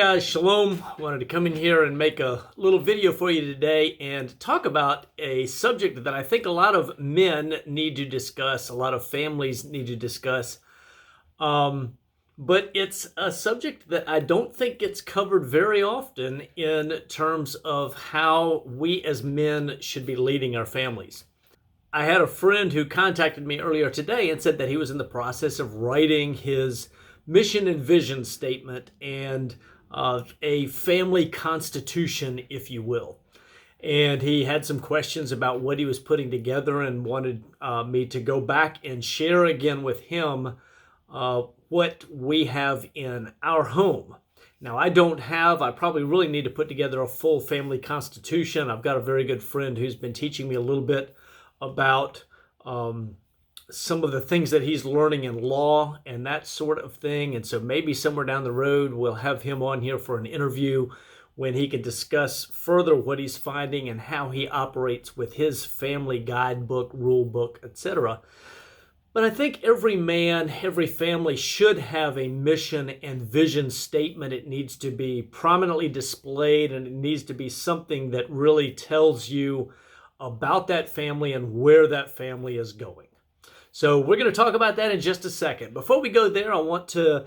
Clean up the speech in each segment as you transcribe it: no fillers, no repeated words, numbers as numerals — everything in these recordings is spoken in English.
guys, Shalom. Wanted to come in here and make a little video for you today and talk about a subject that I think a lot of men need to discuss, a lot of families need to discuss. But it's a subject that I don't think gets covered very often in terms of how we as men should be leading our families. I had a friend who contacted me earlier today and said that he was in the process of writing his mission and vision statement and a family constitution, if you will. And he had some questions about what he was putting together and wanted me to go back and share again with him what we have in our home. Now, I probably really need to put together a full family constitution. I've got a very good friend who's been teaching me a little bit about some of the things that he's learning in law and that sort of thing. And so maybe somewhere down the road, we'll have him on here for an interview when he can discuss further what he's finding and how he operates with his family guidebook, rule book, etc. But I think every man, every family should have a mission and vision statement. It needs to be prominently displayed, and it needs to be something that really tells you about that family and where that family is going. So we're going to talk about that in just a second. Before we go there, I want to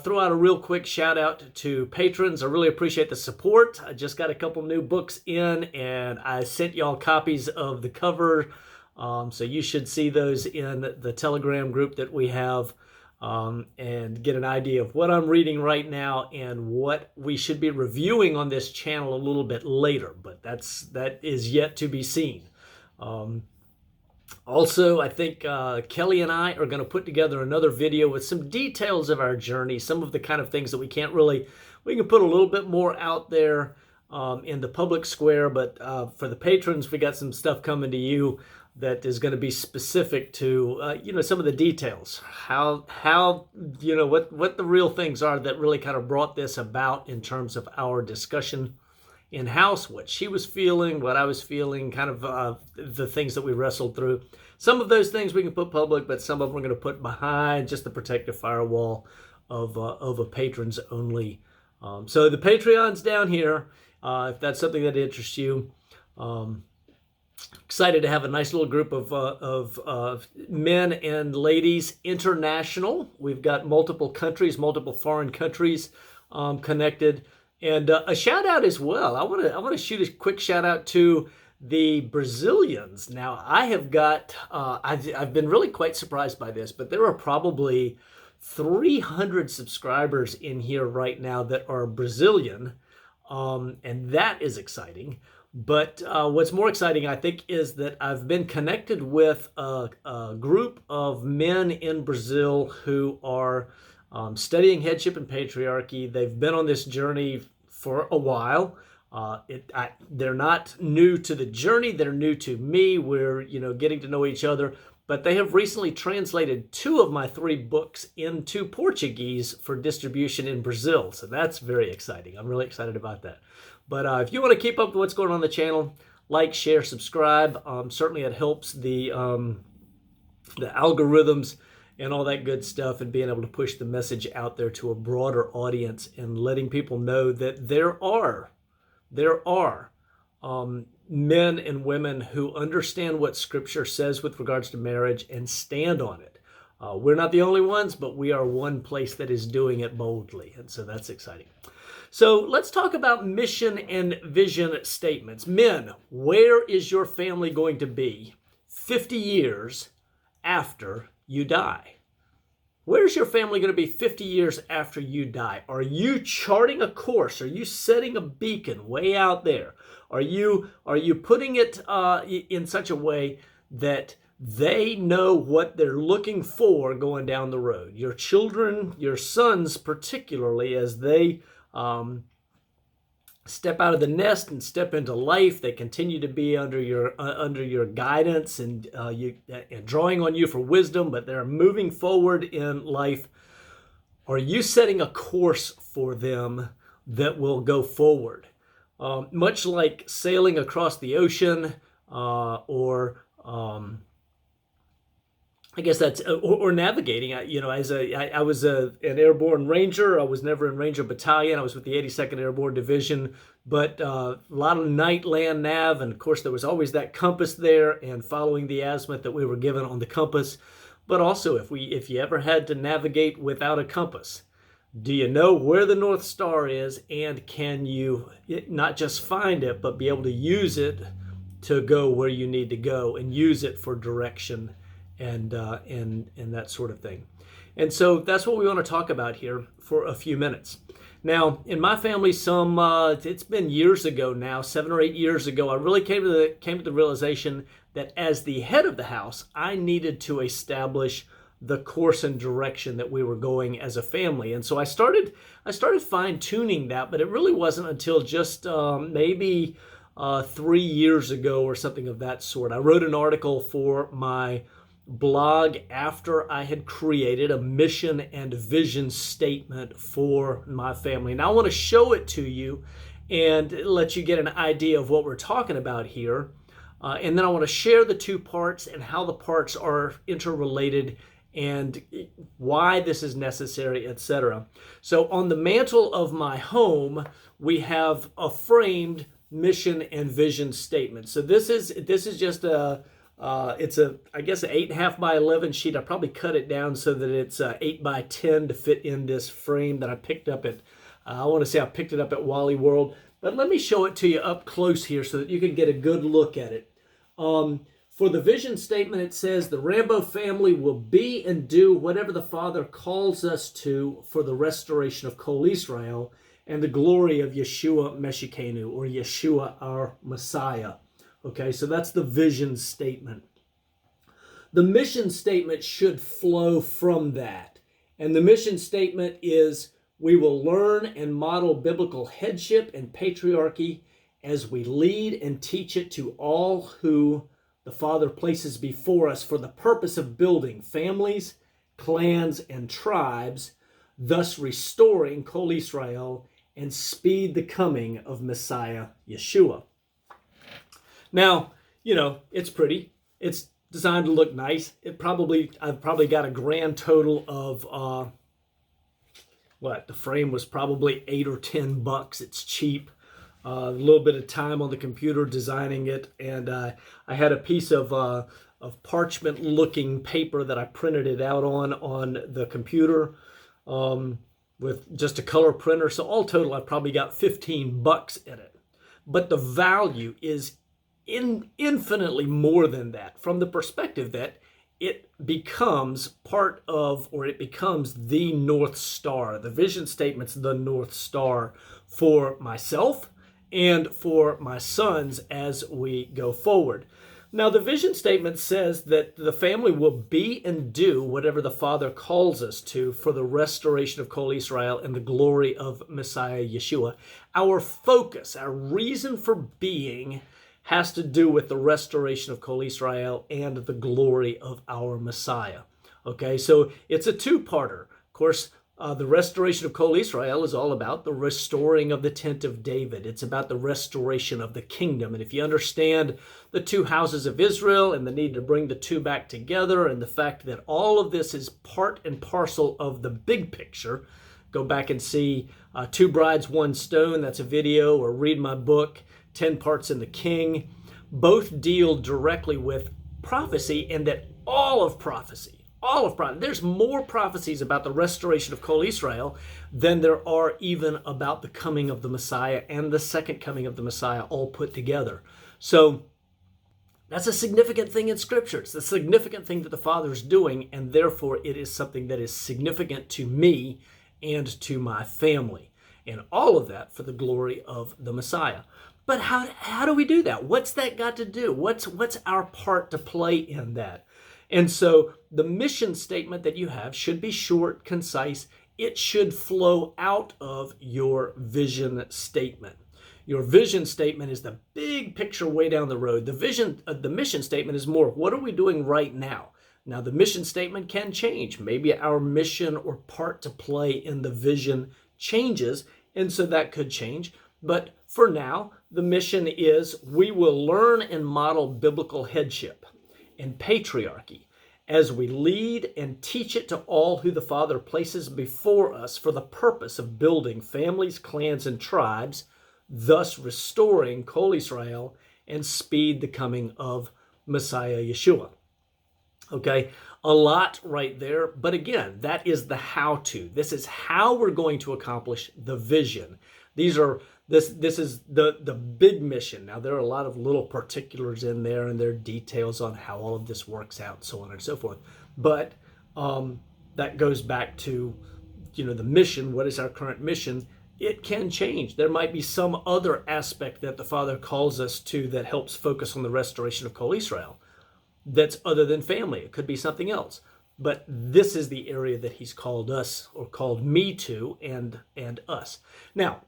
throw out a real quick shout out to patrons. I really appreciate the support. I just got a couple new books in, and I sent y'all copies of the cover. So you should see those in the Telegram group that we have, and get an idea of what I'm reading right now and what we should be reviewing on this channel a little bit later. But that is yet to be seen. Also, I think Kelly and I are going to put together another video with some details of our journey, some of the kind of things that we can put a little bit more out there in the public square. But for the patrons, we got some stuff coming to you that is going to be specific to, some of the details, how what the real things are that really kind of brought this about in terms of our discussion in-house, what she was feeling, what I was feeling, kind of the things that we wrestled through. Some of those things we can put public, but some of them we're going to put behind just the protective firewall of a patrons only. So the Patreon's down here, if that's something that interests you. Excited to have a nice little group of men and ladies international. We've got multiple countries, multiple foreign countries connected. And a shout out as well. I want to shoot a quick shout out to the Brazilians. Now, I have got I've been really quite surprised by this, but there are probably 300 subscribers in here right now that are Brazilian, and that is exciting. But what's more exciting, I think, is that I've been connected with a group of men in Brazil who are studying headship and patriarchy. They've been on this journey for a while. They're not new to the journey. They're new to me. We're getting to know each other. But they have recently translated 2 of my 3 books into Portuguese for distribution in Brazil. So that's very exciting. I'm really excited about that. But if you want to keep up with what's going on the channel, like, share, subscribe. Certainly it helps the algorithms and all that good stuff, and being able to push the message out there to a broader audience and letting people know that there are men and women who understand what Scripture says with regards to marriage and stand on it. We're not the only ones, but we are one place that is doing it boldly, and so that's exciting. So let's talk about mission and vision statements. Men, where is your family going to be 50 years after you die? Where's your family going to be 50 years after you die? Are you charting a course? Are you setting a beacon way out there? Are you putting it in such a way that they know what they're looking for going down the road? Your children, your sons particularly, as they step out of the nest and step into life, they continue to be under your guidance and drawing on you for wisdom, but they're moving forward in life. Are you setting a course for them that will go forward? Much like sailing across the ocean or I guess that's or navigating. I was an airborne ranger. I was never in Ranger Battalion. I was with the 82nd Airborne Division, but a lot of night land nav, and of course there was always that compass there, and following the azimuth that we were given on the compass. But also, if you ever had to navigate without a compass, do you know where the North Star is, and can you not just find it, but be able to use it to go where you need to go and use it for direction and that sort of thing. And so that's what we want to talk about here for a few minutes. Now, in my family, it's been years ago now, 7 or 8 years ago, I really came to the realization that as the head of the house, I needed to establish the course and direction that we were going as a family. And so I started fine-tuning that, but it really wasn't until just maybe 3 years ago or something of that sort. I wrote an article for my blog after I had created a mission and vision statement for my family. Now I want to show it to you and let you get an idea of what we're talking about here. And then I want to share the two parts and how the parts are interrelated and why this is necessary, etc. So on the mantle of my home, we have a framed mission and vision statement. So this is just it's I guess an 8.5 by 11 sheet. I probably cut it down so that it's 8 by 10 to fit in this frame that I picked up at, I want to say I picked it up at Wally World. But let me show it to you up close here so that you can get a good look at it. For the vision statement, it says the Rambo family will be and do whatever the Father calls us to for the restoration of Kol Israel and the glory of Yeshua Meshikenu, or Yeshua our Messiah. Okay, so that's the vision statement. The mission statement should flow from that. And the mission statement is, we will learn and model biblical headship and patriarchy as we lead and teach it to all who the Father places before us for the purpose of building families, clans, and tribes, thus restoring Kol Israel and speed the coming of Messiah Yeshua. Now, it's pretty. It's designed to look nice. I've probably got a grand total of, the frame was probably $8 or $10. It's cheap. A little bit of time on the computer designing it. And I had a piece of parchment-looking paper that I printed it out on the computer with just a color printer. So all total, I probably got $15 in it. But the value is infinitely more than that, from the perspective that it becomes part of, or it becomes the North Star. The vision statement's the North Star for myself and for my sons as we go forward. Now, the vision statement says that the family will be and do whatever the Father calls us to for the restoration of Kol Israel and the glory of Messiah Yeshua. Our focus, our reason for being, has to do with the restoration of Kol Israel and the glory of our Messiah. Okay, so it's a two-parter. Of course, the restoration of Kol Israel is all about the restoring of the tent of David. It's about the restoration of the kingdom. And if you understand the two houses of Israel and the need to bring the two back together and the fact that all of this is part and parcel of the big picture, go back and see Two Brides, One Stone. That's a video, or read my book, 10 Parts in the King. Both deal directly with prophecy, and that all of prophecy, there's more prophecies about the restoration of Kol Israel than there are even about the coming of the Messiah and the second coming of the Messiah all put together. So that's a significant thing in Scripture. It's a significant thing that the Father's doing, and therefore it is something that is significant to me and to my family. And all of that for the glory of the Messiah. But how do we do that? What's that got to do? What's our part to play in that? And so the mission statement that you have should be short, concise. It should flow out of your vision statement. Your vision statement is the big picture way down the road. The mission statement is more, what are we doing right now? Now, the mission statement can change. Maybe our mission or part to play in the vision changes, and so that could change. But for now, the mission is, we will learn and model biblical headship and patriarchy as we lead and teach it to all who the Father places before us for the purpose of building families, clans, and tribes, thus restoring Kol Israel and speed the coming of Messiah Yeshua. Okay, a lot right there. But again, that is the how-to. This is how we're going to accomplish the vision. This is the big mission. Now, there are a lot of little particulars in there, and there are details on how all of this works out, so on and so forth. But that goes back to, the mission. What is our current mission? It can change. There might be some other aspect that the Father calls us to that helps focus on the restoration of Kol Israel that's other than family. It could be something else. But this is the area that he's called us, or called me to, and us. Now,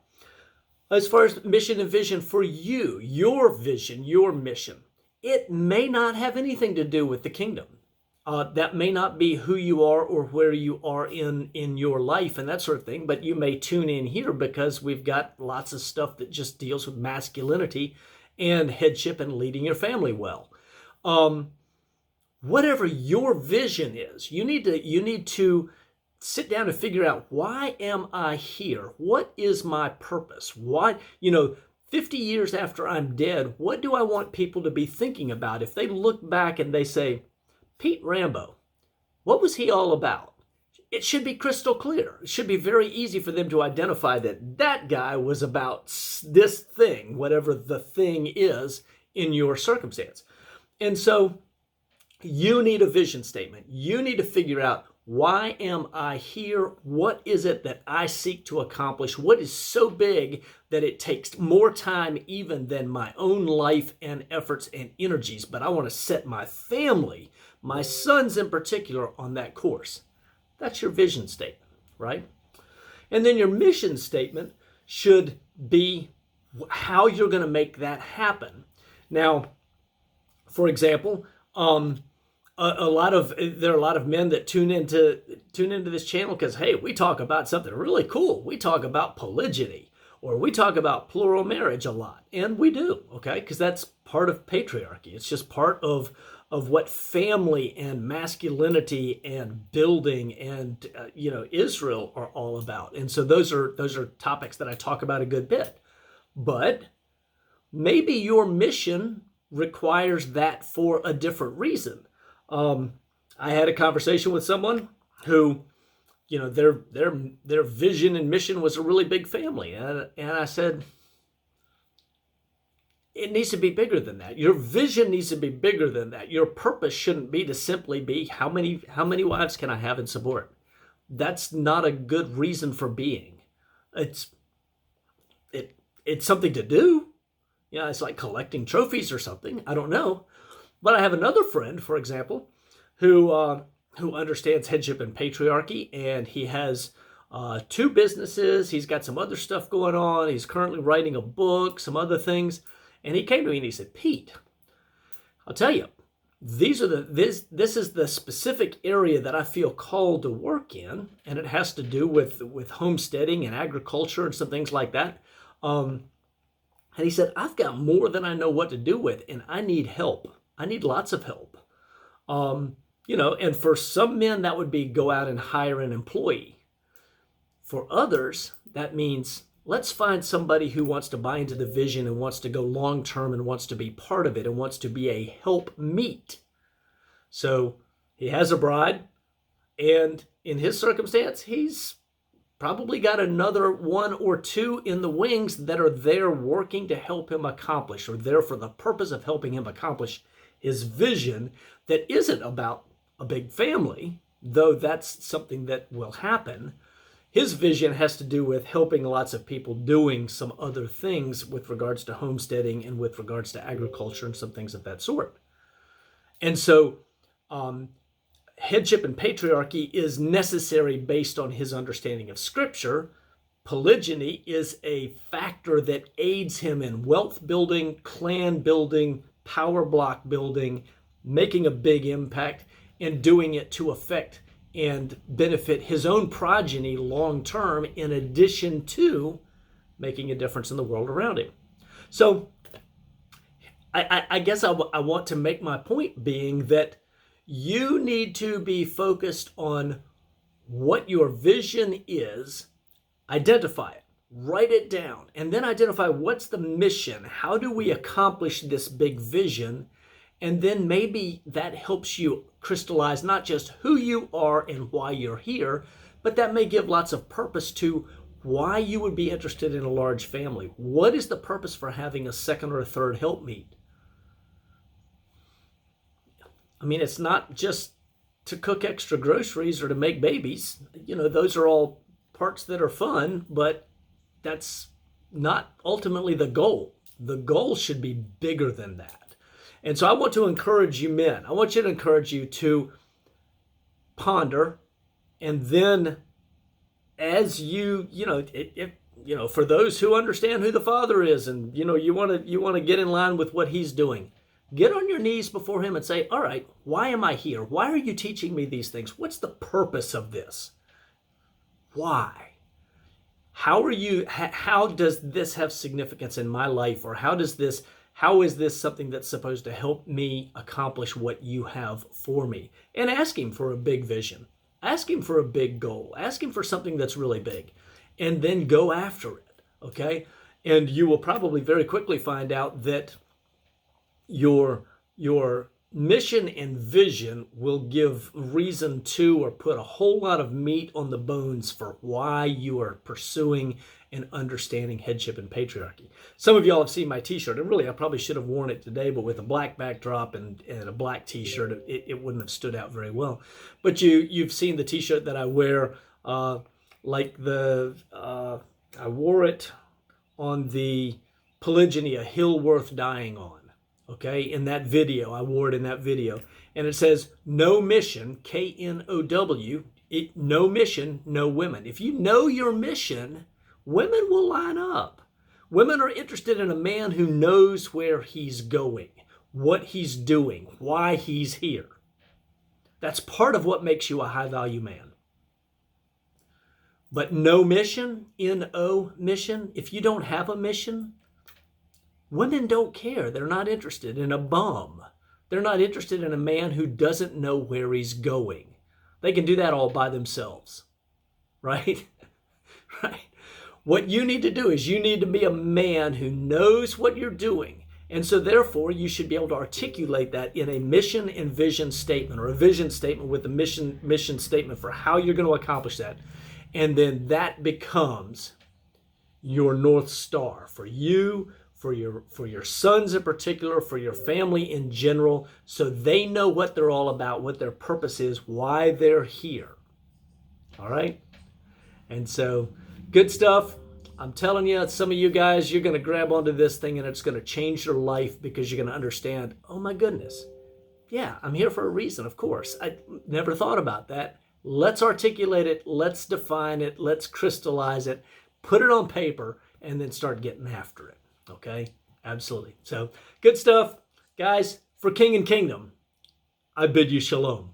as far as mission and vision for you, your vision, your mission, it may not have anything to do with the kingdom. That may not be who you are or where you are in your life and that sort of thing, but you may tune in here because we've got lots of stuff that just deals with masculinity and headship and leading your family well. Whatever your vision is, you need to sit down and figure out, why am I here? What is my purpose? Why, 50 years after I'm dead, what do I want people to be thinking about? If they look back and they say, Pete Rambo, what was he all about? It should be crystal clear. It should be very easy for them to identify that guy was about this thing, whatever the thing is in your circumstance. And so you need a vision statement. You need to figure out, why am I here? What is it that I seek to accomplish? What is so big that it takes more time even than my own life and efforts and energies? But I want to set my family, my sons in particular, on that course. That's your vision statement, right? And then your mission statement should be how you're going to make that happen. Now, for example, there are a lot of men that tune into this channel because, hey, we talk about something really cool. We talk about polygyny, or we talk about plural marriage a lot, and we do, okay? Because that's part of patriarchy. It's just part of what family and masculinity and building and Israel are all about. And so those are topics that I talk about a good bit. But maybe your mission requires that for a different reason. I had a conversation with someone who, their vision and mission was a really big family. And I said, it needs to be bigger than that. Your vision needs to be bigger than that. Your purpose shouldn't be to simply be, how many wives can I have and support? That's not a good reason for being. It's something to do. It's like collecting trophies or something. I don't know. But I have another friend, for example, who understands headship and patriarchy, and he has 2 businesses. He's got some other stuff going on. He's currently writing a book, some other things. And he came to me and he said, Pete, I'll tell you, this is the specific area that I feel called to work in, and it has to do with homesteading and agriculture and some things like that. And he said, I've got more than I know what to do with, and I need help. I need lots of help. And for some men, that would be go out and hire an employee. For others, that means let's find somebody who wants to buy into the vision and wants to go long-term and wants to be part of it and wants to be a helpmeet. So he has a bride, and in his circumstance, he's probably got another 1 or 2 in the wings that are there working to help him accomplish, or there for the purpose of helping him accomplish his vision that isn't about a big family, though that's something that will happen. His vision has to do with helping lots of people doing some other things with regards to homesteading and with regards to agriculture and some things of that sort. And so headship and patriarchy is necessary based on his understanding of Scripture. Polygyny is a factor that aids him in wealth building, clan building, power block building, making a big impact, and doing it to affect and benefit his own progeny long term, in addition to making a difference in the world around him. So I guess I want to make my point being that You need to be focused on what your vision is, identify it, write it down, and then identify what's the mission. How do we accomplish this big vision? And then maybe that helps you crystallize not just who you are and why you're here, but that may give lots of purpose to why you would be interested in a large family. What is the purpose for having a second or a third helpmeet? I mean, it's not just to cook extra groceries or to make babies. Those are all parts that are fun, but that's not ultimately the goal. The goal should be bigger than that. And so I want to encourage you men. I want you to encourage you to ponder, and then as you for those who understand who the Father is, and you want to get in line with what he's doing, get on your knees before him and say, all right, why am I here? Why are you teaching me these things? What's the purpose of this? Why? How does this have significance in my life? Or how is this something that's supposed to help me accomplish what you have for me? And ask him for a big vision. Ask him for a big goal. Ask him for something that's really big. And then go after it, okay? And you will probably very quickly find out that your mission and vision will give reason to, or put a whole lot of meat on the bones for why you are pursuing and understanding headship and patriarchy. Some of y'all have seen my t-shirt, and really I probably should have worn it today, but with a black backdrop and a black t-shirt, it wouldn't have stood out very well. But you've seen the t-shirt that I wear, I wore it on the polygyny, a hill worth dying on. Okay, in that video, I wore it in that video. And it says, no mission, K-N-O-W, no mission, no women. If you know your mission, women will line up. Women are interested in a man who knows where he's going, what he's doing, why he's here. That's part of what makes you a high-value man. But no mission, N-O mission, if you don't have a mission, women don't care. They're not interested in a bum. They're not interested in a man who doesn't know where he's going. They can do that all by themselves, right? Right. What you need to do is you need to be a man who knows what you're doing. And so therefore, you should be able to articulate that in a mission and vision statement, or a vision statement with a mission statement for how you're going to accomplish that. And then that becomes your North Star for you, for your sons in particular, for your family in general, so they know what they're all about, what their purpose is, why they're here. All right? And so, good stuff. I'm telling you, some of you guys, you're going to grab onto this thing and it's going to change your life, because you're going to understand, oh my goodness, yeah, I'm here for a reason, of course. I never thought about that. Let's articulate it. Let's define it. Let's crystallize it. Put it on paper and then start getting after it. Okay, absolutely. So good stuff, guys. For King and Kingdom, I bid you shalom.